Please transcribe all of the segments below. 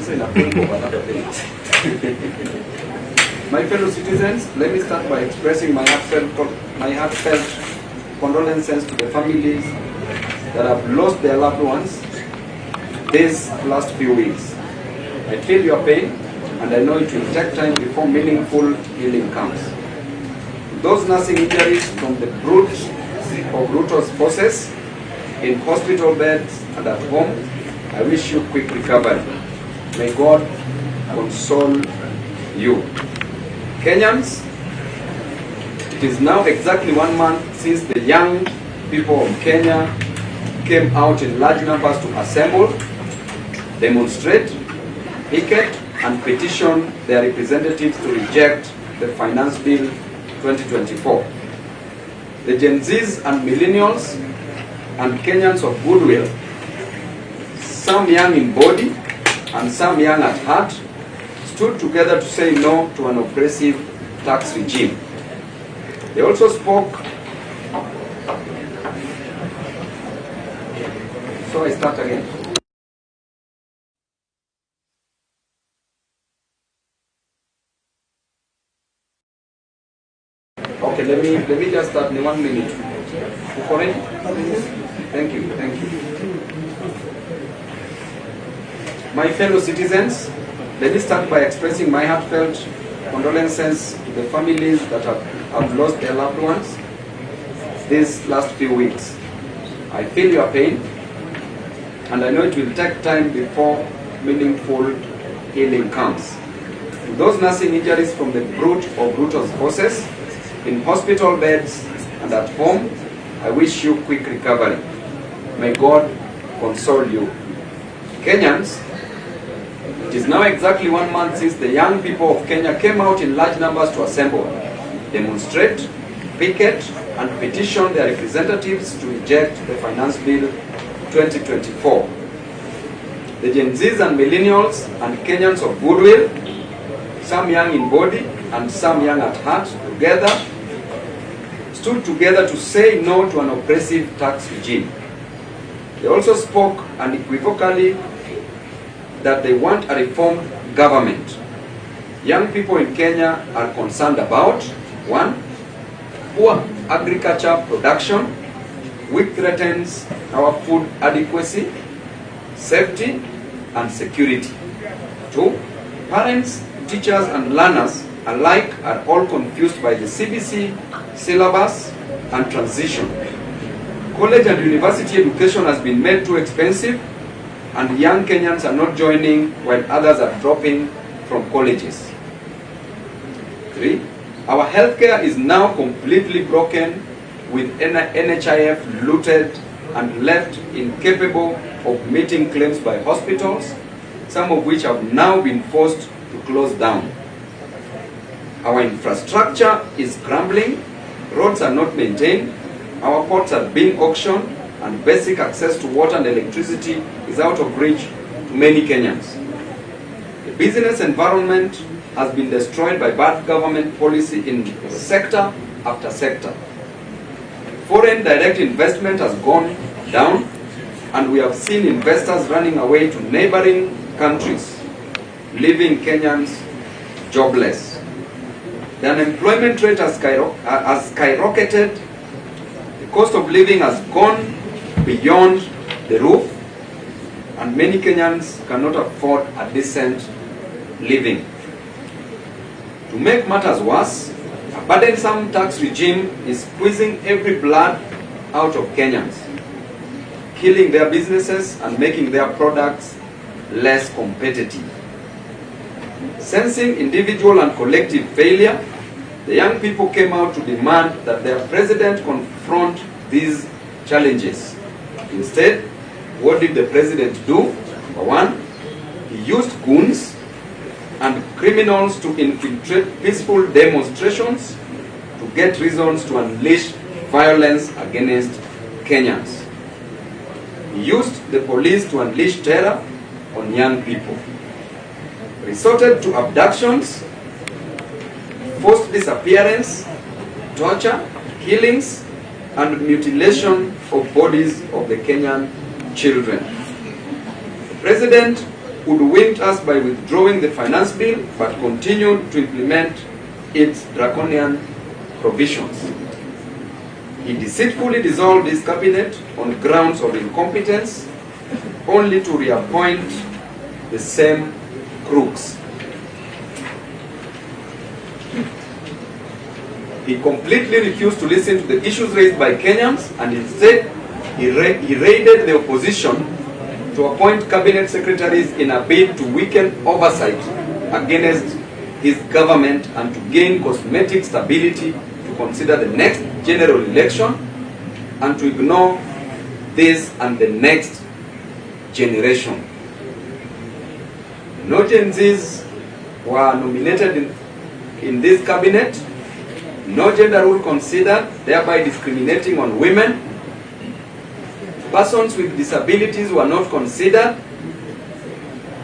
also in a film of another thing. My fellow citizens, let me start by expressing my heartfelt condolences to the families that have lost their loved ones these last few weeks. I feel your pain, and I know it will take time before meaningful healing comes. Those nursing injuries from the brunt of Ruto's forces in hospital beds and at home, I wish you quick recovery. May God console you. Kenyans, it is now exactly 1 month since the young people of Kenya came out in large numbers to assemble, demonstrate, picket, and petition their representatives to reject the Finance Bill 2024. The Gen Zs and Millennials and Kenyans of goodwill, some young in body and some young at heart, stood together to say no to an oppressive tax regime. They also spoke. So I start again. Okay, let me just start in 1 minute. Thank you. My fellow citizens, let me start by expressing my heartfelt condolences to the families that have lost their loved ones these last few weeks. I feel your pain, and I know it will take time before meaningful healing comes. To those nursing injuries from the brunt of Ruto's forces in hospital beds and at home, I wish you quick recovery. May God console you. Kenyans, it is now exactly 1 month since the young people of Kenya came out in large numbers to assemble, demonstrate, picket, and petition their representatives to reject the Finance Bill 2024. The Gen Zs and Millennials and Kenyans of goodwill, some young in body and some young at heart, stood together to say no to an oppressive tax regime. They also spoke unequivocally that they want a reformed government. Young people in Kenya are concerned about 1. Poor agriculture production, which threatens our food adequacy, safety, and security. 2. Parents, teachers, and learners alike are all confused by the CBC syllabus and transition. College and university education has been made too expensive, and young Kenyans are not joining while others are dropping from colleges. 3. Our healthcare is now completely broken, with NHIF looted and left incapable of meeting claims by hospitals, some of which have now been forced to close down. Our infrastructure is crumbling, roads are not maintained, our ports are being auctioned, and basic access to water and electricity is out of reach to many Kenyans. The business environment has been destroyed by bad government policy in sector after sector. Foreign direct investment has gone down, and we have seen investors running away to neighboring countries, leaving Kenyans jobless. The unemployment rate has skyrocketed, the cost of living has gone beyond the roof, and many Kenyans cannot afford a decent living. To make matters worse, a burdensome tax regime is squeezing every blood out of Kenyans, killing their businesses and making their products less competitive. Sensing individual and collective failure, the young people came out to demand that their president confront these challenges. Instead, what did the president do? For one, he used goons and criminals to infiltrate peaceful demonstrations to get reasons to unleash violence against Kenyans. He used the police to unleash terror on young people. Resorted to abductions, forced disappearance, torture, killings, and mutilation of bodies of the Kenyan children. The president hoodwinked us by withdrawing the finance bill but continued to implement its draconian provisions. He deceitfully dissolved his cabinet on grounds of incompetence, only to reappoint the same crooks. He completely refused to listen to the issues raised by Kenyans, and instead he raided the opposition to appoint cabinet secretaries in a bid to weaken oversight against his government and to gain cosmetic stability, to consider the next general election and to ignore this and the next generation. No Gen Zs were nominated in this cabinet, no gender rule considered, thereby discriminating on women. Persons with disabilities were not considered.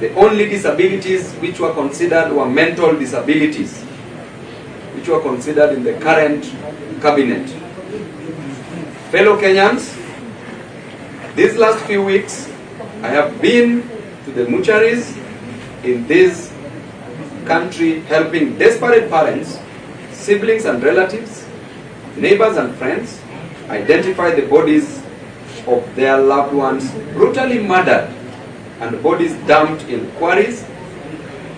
The only disabilities which were considered were mental disabilities, which were considered in the current cabinet. Fellow Kenyans, these last few weeks, I have been to the mortuaries in this country helping desperate parents, siblings and relatives, neighbors and friends identify the bodies of their loved ones brutally murdered and bodies dumped in quarries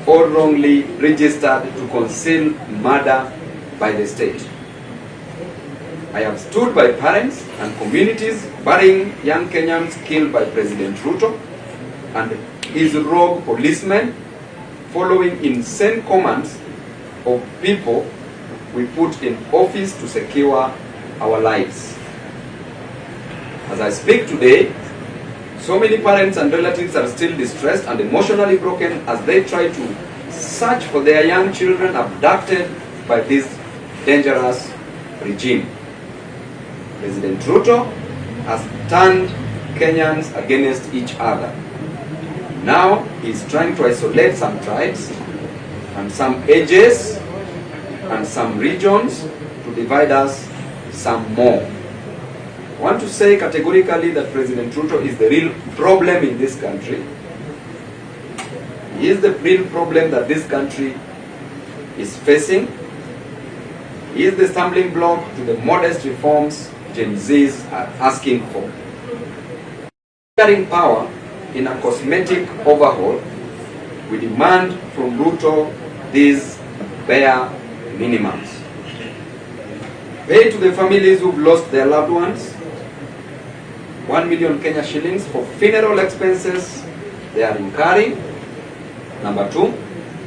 or wrongly registered to conceal murder by the state. I have stood by parents and communities burying young Kenyans killed by President Ruto and his rogue policemen, following insane commands of people we put in office to secure our lives. As I speak today, so many parents and relatives are still distressed and emotionally broken as they try to search for their young children abducted by this dangerous regime. President Ruto has turned Kenyans against each other. Now he is trying to isolate some tribes and some ages and some regions to divide us some more. I want to say categorically that President Ruto is the real problem in this country. He is the real problem that this country is facing. He is the stumbling block to the modest reforms Gen Zs are asking for. Sharing power in a cosmetic overhaul, we demand from Ruto these bare minimums. Pay to the families who've lost their loved ones 1 million Kenya shillings for funeral expenses they are incurring. Number 2,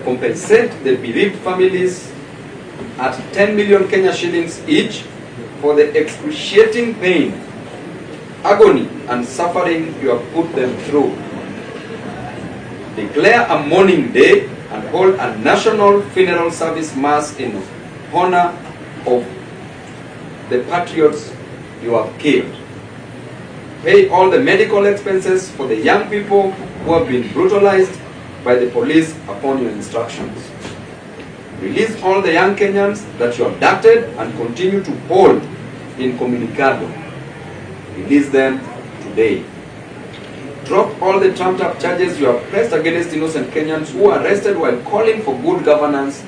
compensate the bereaved families at 10 million Kenya shillings each for the excruciating pain, agony and suffering you have put them through. Declare a mourning day and hold a national funeral service mass in honor of the patriots you have killed. Pay all the medical expenses for the young people who have been brutalized by the police upon your instructions. Release all the young Kenyans that you abducted and continue to hold incommunicado. Release them today. Drop all the trumped-up charges you have pressed against innocent Kenyans who are arrested while calling for good governance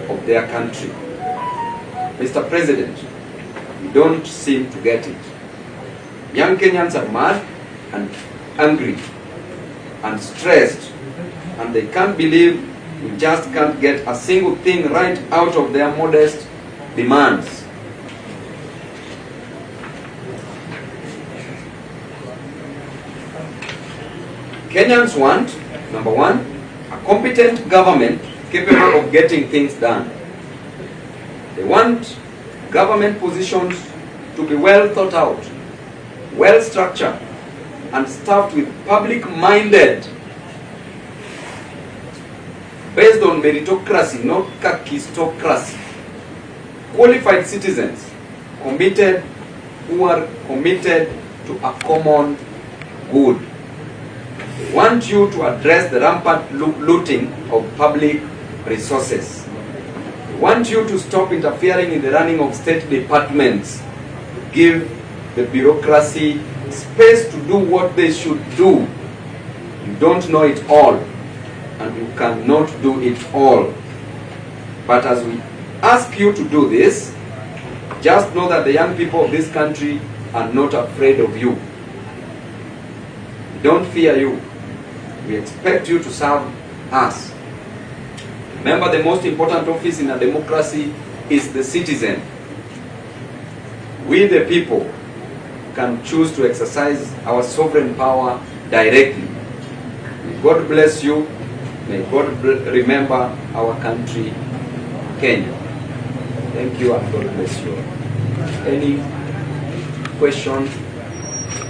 of their country. Mr. President, you don't seem to get it. Young Kenyans are mad and angry and stressed, and they can't believe we just can't get a single thing right out of their modest demands. Kenyans want, number 1, a competent government capable of getting things done. They want government positions to be well thought out, well structured, and staffed with public-minded, based on meritocracy, not kakistocracy, qualified citizens committed, who are committed to a common good. They want you to address the rampant looting of public resources. They want you to stop interfering in the running of state departments. Give the bureaucracy space to do what they should do. You don't know it all. and you cannot do it all. But as we ask you to do this, just know that the young people of this country are not afraid of you. We don't fear you. We expect you to serve us. Remember, the most important office in a democracy is the citizen. We, the people, can choose to exercise our sovereign power directly. May God bless you. May God remember our country, Kenya. Thank you, and God bless you. Any question,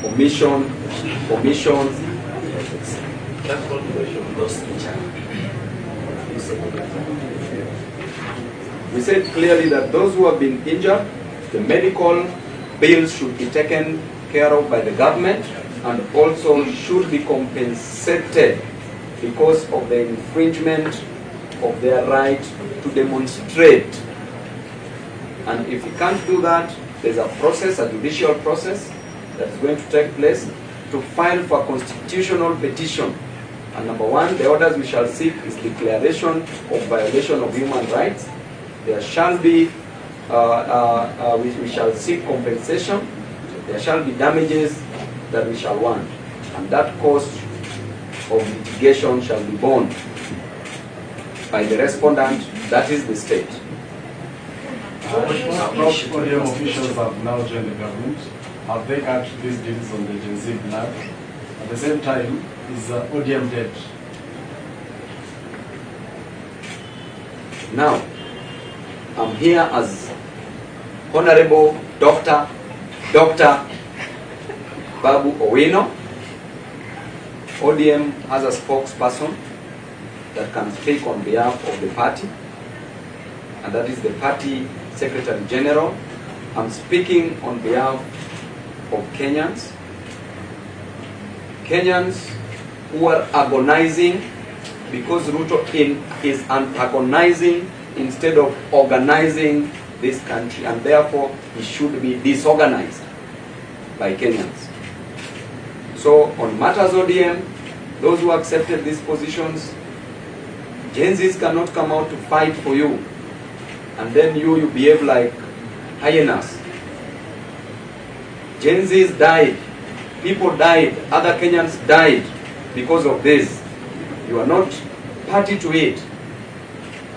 omission? That's one question. Lost in China. We said clearly that those who have been injured, the medical bills should be taken care of by the government and also should be compensated because of the infringement of their right to demonstrate. And if you can't do that, there's a process, a judicial process, that is going to take place to file for constitutional petition. And number one, the orders we shall seek is declaration of violation of human rights. There shall be, we shall seek compensation. There shall be damages that we shall want. And that cost of litigation shall be borne by the respondent, that is the state. ODM officials have now joined the government. Have they cut these deals on the Gen Z blood? At the same time, is ODM dead? Now, I'm here as Honorable Dr. Babu Owino. ODM has a spokesperson that can speak on behalf of the party, and that is the party Secretary General. I'm speaking on behalf of Kenyans. Kenyans who are agonizing because Ruto is antagonizing instead of organizing this country, and therefore he should be disorganized by Kenyans. So on matters ODM, those who accepted these positions, Gen Zs cannot come out to fight for you, and then you behave like hyenas. Gen Zs died, people died, other Kenyans died because of this. You are not party to it.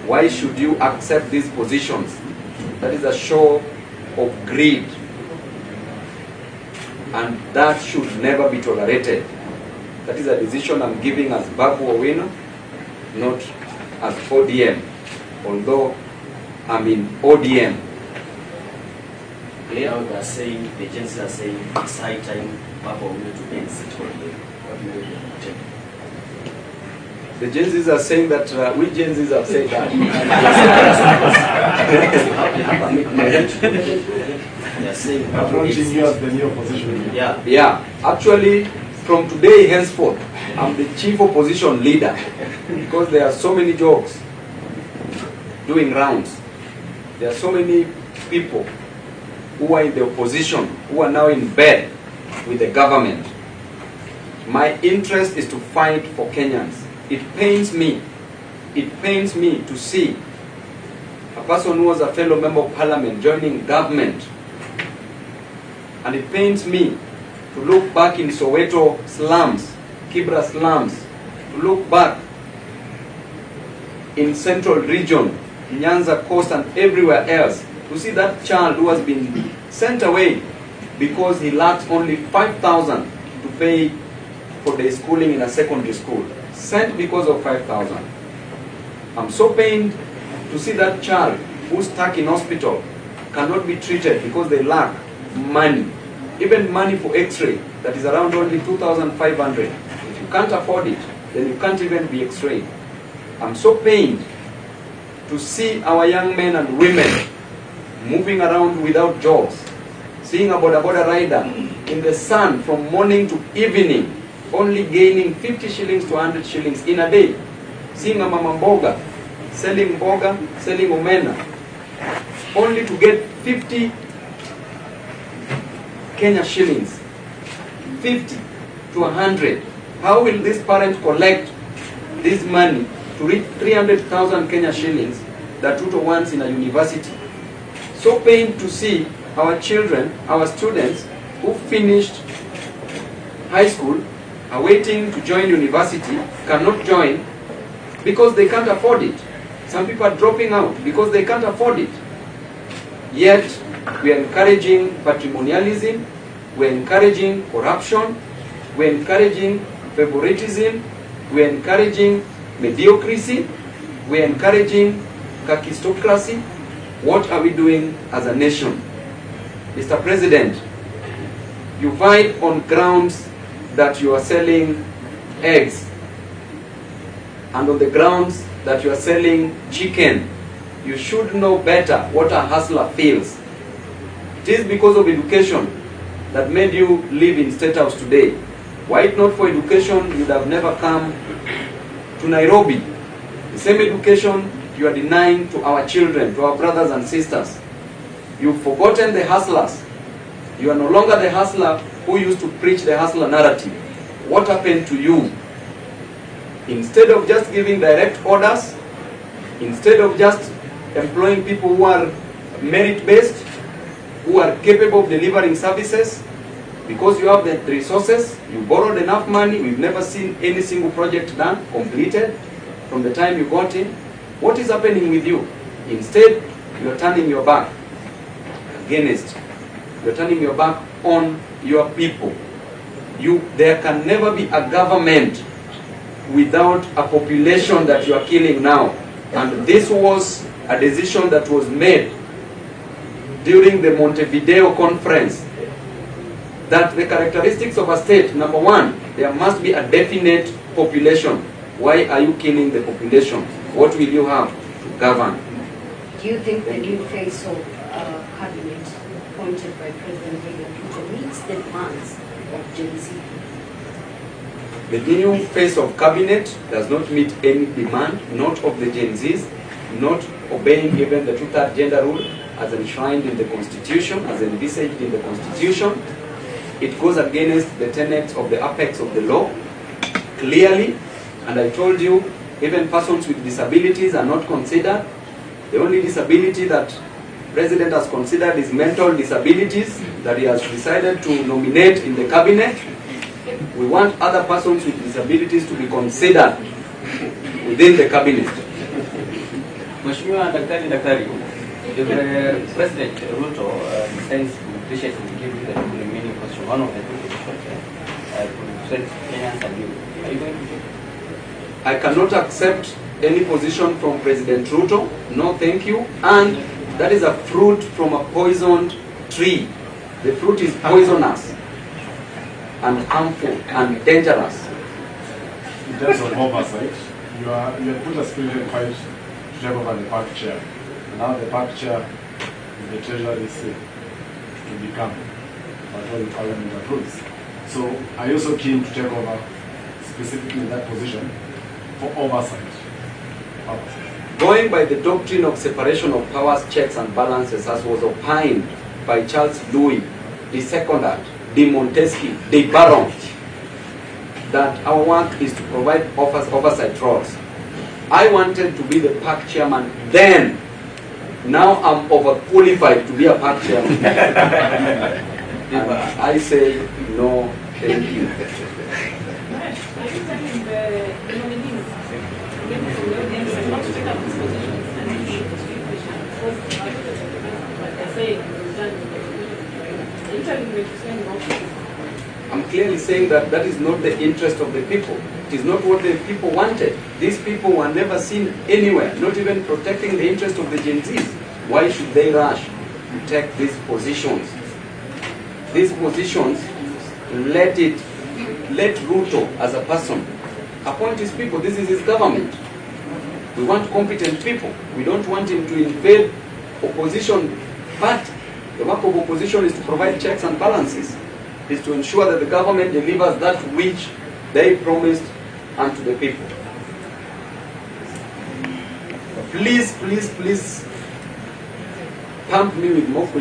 Why should you accept these positions? That is a show of greed, and that should never be tolerated. That is a decision I'm giving as Babu Owino, not as ODM, although I'm in ODM. Now they are saying, the agencies are saying, it's high time Babu Owino to end such a. The Gen Zs are saying that, we Gen Zs have said that. They are saying, Approaching you as the new opposition. yeah. Yeah, actually, from today henceforth, I'm the chief opposition leader because there are so many jokes doing rounds. There are so many people who are in the opposition, who are now in bed with the government. My interest is to fight for Kenyans. It pains me to see a person who was a fellow member of parliament joining government. And it pains me to look back in Soweto slums, Kibra slums, to look back in central region, Nyanza coast and everywhere else, to see that child who has been sent away because he lacks only 5,000 to pay for the schooling in a secondary school. Sent because of 5,000. I'm so pained to see that child who's stuck in hospital cannot be treated because they lack money. Even money for x-ray that is around only 2,500. If you can't afford it, then you can't even be x-rayed. I'm so pained to see our young men and women moving around without jobs, seeing a boda rider in the sun from morning to evening, only gaining 50 shillings to 100 shillings in a day. Seeing a mama mboga, selling omena, only to get 50 Kenya shillings, 50 to 100. How will this parent collect this money to reach 300,000 Kenya shillings that Ruto wants in a university. So pained to see our children, our students who finished high school, are waiting to join university, cannot join because they can't afford it. Some people are dropping out because they can't afford it. Yet, we are encouraging patrimonialism, we are encouraging corruption, we are encouraging favoritism, we are encouraging mediocrity, we are encouraging kakistocracy. What are we doing as a nation? Mr. President, you fight on grounds that you are selling eggs, and on the grounds that you are selling chicken. You should know better what a hustler feels. It is because of education that made you live in State House today. Were it not for education, you would have never come to Nairobi. The same education you are denying to our children, to our brothers and sisters. You've forgotten the hustlers. You are no longer the hustler who used to preach the hustler narrative. What happened to you? Instead of just giving direct orders, instead of just employing people who are merit-based, who are capable of delivering services, because you have the resources, you borrowed enough money, we've never seen any single project done, completed, from the time you got in. What is happening with you? Instead, you are turning your back against, you are turning your back on your people. There can never be a government without a population that you are killing now. And this was a decision that was made during the Montevideo conference, that the characteristics of a state, number one, there must be a definite population. Why are you killing the population? What will you have to govern? Do you think the new face of cabinet appointed by President Ruto meets the demands of Gen Z? The new face of cabinet does not meet any demand, not of the Gen Zs, not obeying even the two-third gender rule as enshrined in the Constitution, as envisaged in the Constitution. It goes against the tenets of the apex of the law, clearly, and I told you, even persons with disabilities are not considered. The only disability that President has considered is mental disabilities that he has decided to nominate in the cabinet. We want other persons with disabilities to be considered within the cabinet. Mheshimiwa Daktari, if the President Ruto decides to graciously give you the remaining question, one of the two positions to represent Kenyans and you, are you going to do it? I cannot accept any position from President Ruto, no thank you, and that is a fruit from a poisoned tree. The fruit is poisonous and harmful and dangerous. In terms of oversight, you have put a spirited fight to take over the park chair. And now the park chair is the Treasury seat to become whatever the Parliament approves. So are you also keen to take over specifically in that position for oversight? Going by the doctrine of separation of powers, checks and balances as was opined by Charles Louis, the seconded, de Montesquieu, de Baron, that our work is to provide oversight roles. I wanted to be the park chairman then. Now I'm overqualified to be a park chairman. And I say no, thank you. I'm clearly saying that that is not the interest of the people. It is not what the people wanted. These people were never seen anywhere, not even protecting the interest of the Gen Zs. Why should they rush to take these positions? These positions, let Ruto as a person appoint his people. This is his government. We want competent people. We don't want him to invade opposition. But the work of opposition is to provide checks and balances, is to ensure that the government delivers that which they promised unto the people. Please, please, please pump me with more questions.